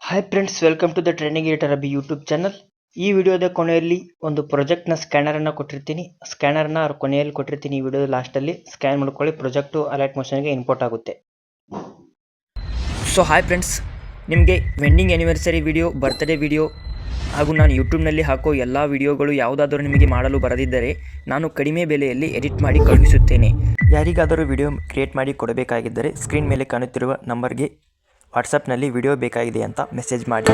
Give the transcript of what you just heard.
Hi friends, welcome to the training editor Abhi YouTube channel. ಈ ವಿಡಿಯೋದ ಕೊನೆಯಲ್ಲಿ ಒಂದು ಪ್ರಾಜೆಕ್ಟ್ನ ಸ್ಕ್ಯಾನರನ್ನು ಕೊಟ್ಟಿರ್ತೀನಿ. ಸ್ಕ್ಯಾನರ್ನ ಕೊನೆಯಲ್ಲಿ ಕೊಟ್ಟಿರ್ತೀನಿ. ಈ ವಿಡಿಯೋದ ಲಾಸ್ಟಲ್ಲಿ ಸ್ಕ್ಯಾನ್ ಮಾಡ್ಕೊಳ್ಳಿ. ಪ್ರಾಜೆಕ್ಟು ಅಲೈಟ್ ಮೋಷನ್ಗೆ ಇಂಪೋರ್ಟ್ ಆಗುತ್ತೆ. ಸೊ ಹಾಯ್ ಫ್ರೆಂಡ್ಸ್, ನಿಮಗೆ wedding anniversary video, birthday video ಹಾಗೂ ನಾನು ಯೂಟ್ಯೂಬ್ನಲ್ಲಿ ಹಾಕೋ ಎಲ್ಲ ವಿಡಿಯೋಗಳು ಯಾವುದಾದರೂ ನಿಮಗೆ ಮಾಡಲು ಬರದಿದ್ದರೆ ನಾನು ಕಡಿಮೆ ಬೆಲೆಯಲ್ಲಿ ಎಡಿಟ್ ಮಾಡಿ ಕಳುಹಿಸುತ್ತೇನೆ. ಯಾರಿಗಾದರೂ ವಿಡಿಯೋ ಕ್ರಿಯೇಟ್ ಮಾಡಿ ಕೊಡಬೇಕಾಗಿದ್ದರೆ ಸ್ಕ್ರೀನ್ ಮೇಲೆ ಕಾಣುತ್ತಿರುವ ನಂಬರ್ಗೆ ವಾಟ್ಸಪ್ನಲ್ಲಿ ವಿಡಿಯೋ ಬೇಕಾಗಿದೆ ಅಂತ ಮೆಸೇಜ್ ಮಾಡಿ.